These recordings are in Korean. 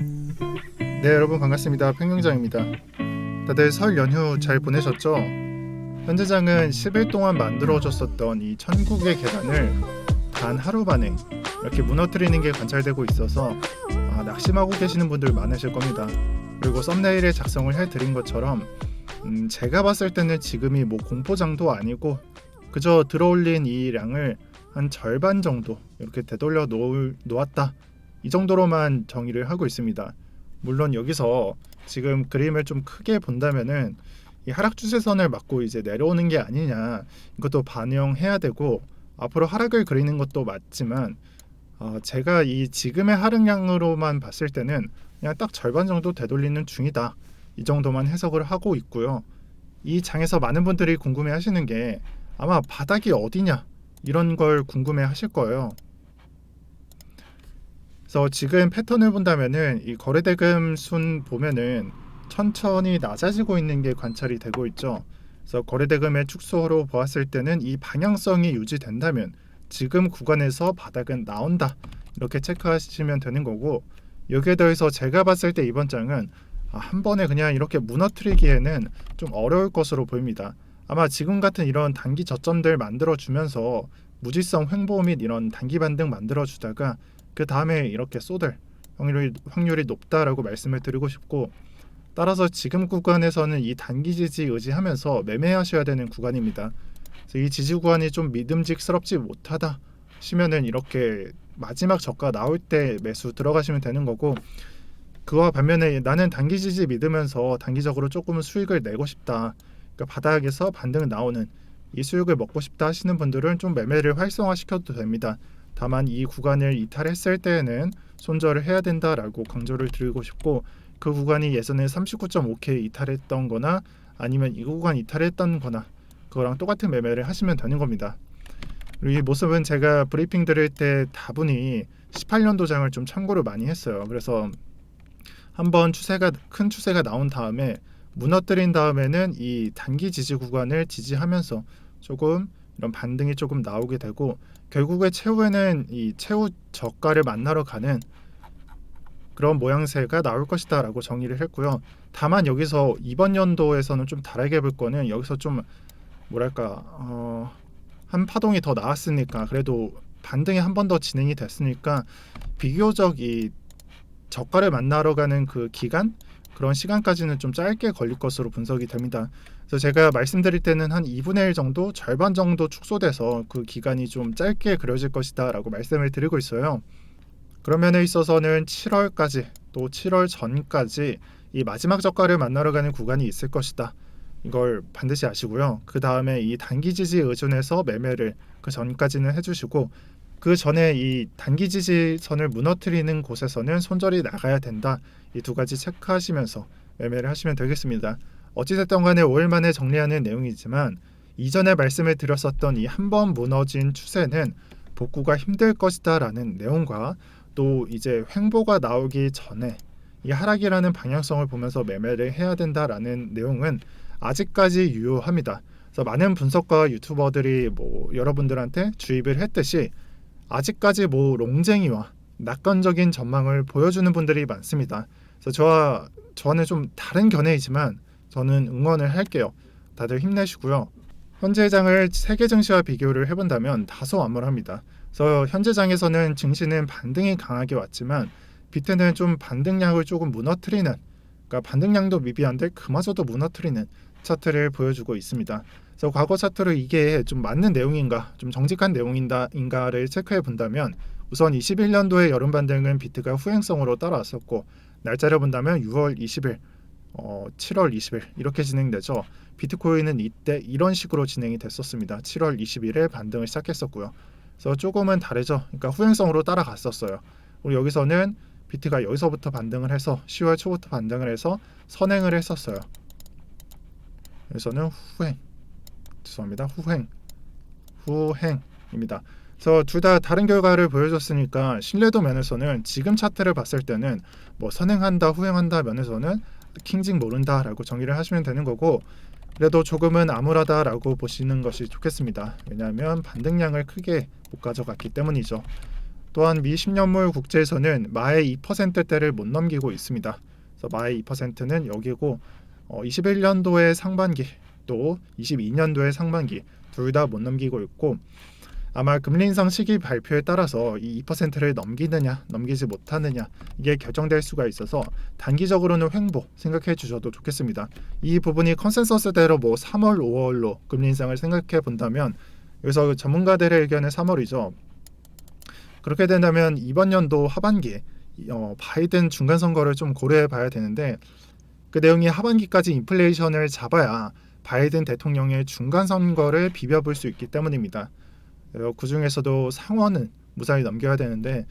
네, 여러분 반갑습니다. 평경장입니다. 다들 설 연휴 잘 보내셨죠? 현재장은 10일 동안 만들어졌었던 이 천국의 계단을 단 하루 만에 이렇게 무너뜨리는 게 관찰되고 있어서 낙심하고 계시는 분들 많으실 겁니다. 그리고 썸네일에 작성을 해드린 것처럼 제가 봤을 때는 지금이 뭐 공포장도 아니고 그저 들어올린 이 량을 한 절반 정도 이렇게 되돌려 놓았다, 이 정도로만 정의를 하고 있습니다. 물론 여기서 지금 그림을 좀 크게 본다면은 이 하락 추세선을 맞고 이제 내려오는 게 아니냐, 이것도 반영해야 되고, 앞으로 하락을 그리는 것도 맞지만 제가 이 지금의 하락량으로만 봤을 때는 그냥 딱 절반 정도 되돌리는 중이다, 이 정도만 해석을 하고 있고요. 이 장에서 많은 분들이 궁금해 하시는 게 아마 바닥이 어디냐, 이런 걸 궁금해 하실 거예요. 그래서 지금 패턴을 본다면은 이 거래대금 순 보면은 천천히 낮아지고 있는 게 관찰이 되고 있죠. 그래서 거래대금의 축소로 보았을 때는 이 방향성이 유지된다면 지금 구간에서 바닥은 나온다, 이렇게 체크하시면 되는 거고, 여기에 더해서 제가 봤을 때 이번 장은 한 번에 그냥 이렇게 무너뜨리기에는 좀 어려울 것으로 보입니다. 아마 지금 같은 이런 단기 저점들 만들어주면서 무지성 횡보 및 이런 단기 반등 만들어주다가 그 다음에 이렇게 쏟을 확률이 높다라고 말씀을 드리고 싶고, 따라서 지금 구간에서는 이 단기 지지 의지하면서 매매하셔야 되는 구간입니다. 그래서 이 지지 구간이 좀 믿음직스럽지 못하다 시면은 이렇게 마지막 저가 나올 때 매수 들어가시면 되는 거고, 그와 반면에 나는 단기 지지 믿으면서 단기적으로 조금 수익을 내고 싶다, 그러니까 바닥에서 반등 나오는 이 수익을 먹고 싶다 하시는 분들은 좀 매매를 활성화시켜도 됩니다. 다만 이 구간을 이탈했을 때에는 손절을 해야 된다라고 강조를 드리고 싶고, 그 구간이 예전에 39.5K 이탈했던 거나 아니면 이 구간 이탈했던 거나 그거랑 똑같은 매매를 하시면 되는 겁니다. 그리고 이 모습은 제가 브리핑 드릴 때 다분히 18년도장을 좀 참고를 많이 했어요. 그래서 한번 큰 추세가 나온 다음에 무너뜨린 다음에는 이 단기 지지 구간을 지지하면서 조금 이런 반등이 조금 나오게 되고, 결국에 최후에는 이 최후 저가를 만나러 가는 그런 모양새가 나올 것이다 라고 정의를 했고요. 다만 여기서 이번 연도에서는 좀 다르게 볼 거는, 여기서 좀 뭐랄까 한 파동이 더 나왔으니까, 그래도 반등이 한 번 더 진행이 됐으니까 비교적 이 저가를 만나러 가는 그 기간, 그런 시간까지는 좀 짧게 걸릴 것으로 분석이 됩니다. 그래서 제가 말씀드릴 때는 한 2분의 1 정도, 절반 정도 축소돼서 그 기간이 좀 짧게 그려질 것이다 라고 말씀을 드리고 있어요. 그런 면에 있어서는 7월까지, 또 7월 전까지 이 마지막 저가를 만나러 가는 구간이 있을 것이다, 이걸 반드시 아시고요. 그 다음에 이 단기 지지 의존해서 매매를 그 전까지는 해주시고, 그 전에 이 단기 지지선을 무너뜨리는 곳에서는 손절이 나가야 된다, 이 두 가지 체크하시면서 매매를 하시면 되겠습니다. 어찌됐든 간에 5일 만에 정리하는 내용이지만, 이전에 말씀을 드렸었던 이 한 번 무너진 추세는 복구가 힘들 것이다 라는 내용과, 또 이제 횡보가 나오기 전에 이 하락이라는 방향성을 보면서 매매를 해야 된다라는 내용은 아직까지 유효합니다. 그래서 많은 분석가 유튜버들이 뭐 여러분들한테 주입을 했듯이 아직까지 뭐 롱쟁이와 낙관적인 전망을 보여주는 분들이 많습니다. 그래서 저는 좀 다른 견해이지만 저는 응원을 할게요. 다들 힘내시고요. 현재 장을 세계 증시와 비교를 해본다면 다소 암울합니다. 그래서 현재 장에서는 증시는 반등이 강하게 왔지만 비트는 좀 반등량을 조금 무너뜨리는, 그러니까 반등량도 미비한데 그마저도 무너뜨리는 차트를 보여주고 있습니다. 그래서 과거 차트로 이게 좀 맞는 내용인가, 좀 정직한 내용인가를 체크해 본다면, 우선 21년도의 여름 반등은 비트가 후행성으로 따라왔었고, 날짜를 본다면 6월 20일, 7월 20일 이렇게 진행되죠. 비트코인은 이때 이런 식으로 진행이 됐었습니다. 7월 20일에 반등을 시작했었고요. 그래서 조금은 다르죠. 그러니까 후행성으로 따라갔었어요. 그리고 여기서는 비트가 여기서부터 반등을 해서 10월 초부터 반등을 해서 선행을 했었어요. 여기서는 후행입니다. 그래서 둘 다 다른 결과를 보여줬으니까 신뢰도 면에서는 지금 차트를 봤을 때는 뭐 선행한다 후행한다 면에서는 킹직 모른다라고 정의를 하시면 되는 거고, 그래도 조금은 암울하다라고 보시는 것이 좋겠습니다. 왜냐하면 반등량을 크게 못 가져갔기 때문이죠. 또한 미 10년물 국채에서는 마의 2%대를 못 넘기고 있습니다. 그래서 마의 2%는 여기고 21년도의 상반기 또 22년도의 상반기 둘 다 못 넘기고 있고 아마 금리 인상 시기 발표에 따라서 이 2%를 넘기느냐 넘기지 못하느냐 이게 결정될 수가 있어서 단기적으로는 횡보 생각해 주셔도 좋겠습니다. 이 부분이 컨센서스대로 뭐 3월 5월로 금리 인상을 생각해 본다면 여기서 전문가들의 의견은 3월이죠. 그렇게 된다면 이번 연도 하반기에 바이든 중간 선거를 좀 고려해 봐야 되는데 그 내용이 하반기까지 인플레이션을 잡아야 바이든 대통령의 중간 선거를 비벼볼 수 있기 때문입니다. 그 중에서도 상원은 무사히 넘겨야 되는데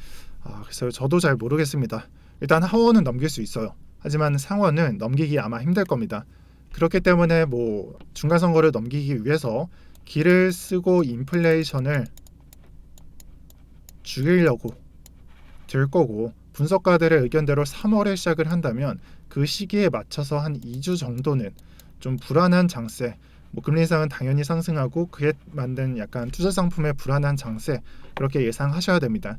그래서 저도 잘 모르겠습니다. 일단 하원은 넘길 수 있어요. 하지만 상원은 넘기기 아마 힘들 겁니다. 그렇기 때문에 뭐 중간 선거를 넘기기 위해서 기를 쓰고 인플레이션을 죽이려고 될 거고 분석가들의 의견대로 3월에 시작을 한다면 그 시기에 맞춰서 한 2주 정도는 좀 불안한 장세 뭐 금리 인상은 당연히 상승하고 그에 만든 약간 투자 상품의 불안한 장세 그렇게 예상하셔야 됩니다.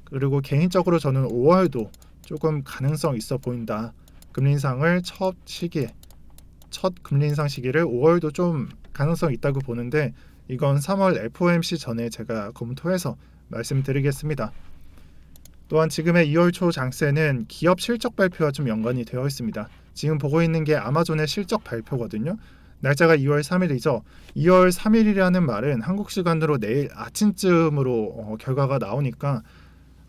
그리고 개인적으로 저는 5월도 조금 가능성 있어 보인다. 금리 인상을 첫 금리 인상 시기를 5월도 좀 가능성 있다고 보는데 이건 3월 FOMC 전에 제가 검토해서 말씀드리겠습니다. 또한 지금의 2월 초 장세는 기업 실적 발표와 좀 연관이 되어 있습니다. 지금 보고 있는 게 아마존의 실적 발표거든요. 날짜가 2월 3일이죠. 2월 3일이라는 말은 한국 시간으로 내일 아침쯤으로 결과가 나오니까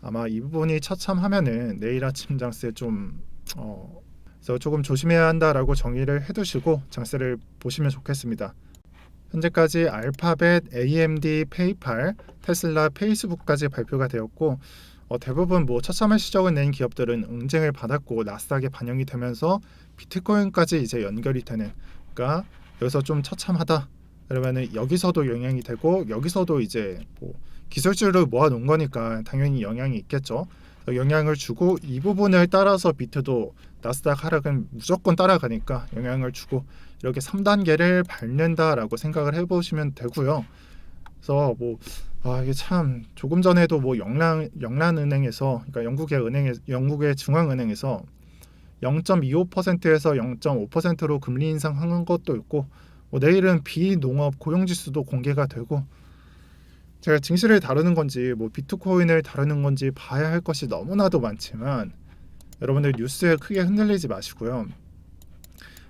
아마 이 부분이 처참하면은 내일 아침 장세 그래서 조금 조심해야 한다라고 정의를 해두시고 장세를 보시면 좋겠습니다. 현재까지 알파벳, AMD, 페이팔, 테슬라, 페이스북까지 발표가 되었고 대부분 뭐 처참한 실적을 낸 기업들은 응징을 받았고 나스닥에 반영이 되면서 비트코인까지 이제 연결이 되는 그러니까 여기서 좀 처참하다 그러면은 여기서도 영향이 되고 여기서도 이제 뭐 기술주를 모아놓은 거니까 당연히 영향이 있겠죠. 영향을 주고 이 부분을 따라서 비트도 나스닥 하락은 무조건 따라가니까 영향을 주고 이렇게 3단계를 밟는다라고 생각을 해보시면 되고요. 그래서 뭐 이게 참 조금 전에도 뭐 영란은행에서 그러니까 영국의 중앙은행에서 0.25%에서 0.5%로 금리 인상하는 것도 있고 내일은 비농업 고용지수도 공개가 되고 제가 증시를 다루는 건지 뭐 비트코인을 다루는 건지 봐야 할 것이 너무나도 많지만 여러분들 뉴스에 크게 흔들리지 마시고요.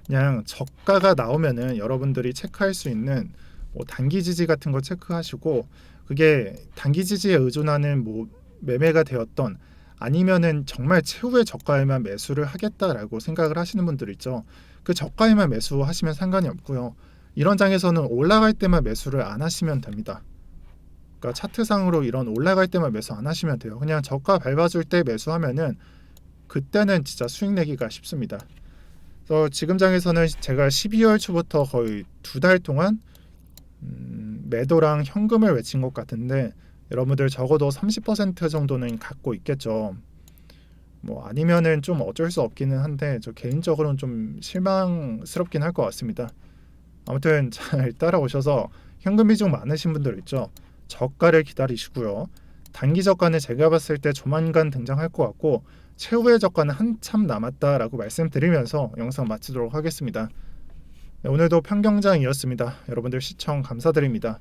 그냥 저가가 나오면은 여러분들이 체크할 수 있는 뭐 단기 지지 같은 거 체크하시고 그게 단기 지지에 의존하는 뭐 매매가 되었던 아니면은 정말 최후의 저가에만 매수를 하겠다라고 생각을 하시는 분들 있죠. 그 저가에만 매수하시면 상관이 없고요. 이런 장에서는 올라갈 때만 매수를 안 하시면 됩니다. 그러니까 차트상으로 이런 올라갈 때만 매수 안 하시면 돼요. 그냥 저가 밟아줄 때 매수하면은 그때는 진짜 수익 내기가 쉽습니다. 그래서 지금 장에서는 제가 12월 초부터 거의 2달 동안 매도랑 현금을 외친 것 같은데 여러분들 적어도 30% 정도는 갖고 있겠죠. 뭐 아니면은 좀 어쩔 수 없기는 한데 저 개인적으로는 좀 실망스럽긴 할 것 같습니다. 아무튼 잘 따라오셔서 현금 비중 많으신 분들 있죠. 저가를 기다리시고요. 단기 저가는 제가 봤을 때 조만간 등장할 것 같고 최후의 저가는 한참 남았다라고 말씀드리면서 영상 마치도록 하겠습니다. 네, 오늘도 평경장이었습니다. 여러분들 시청 감사드립니다.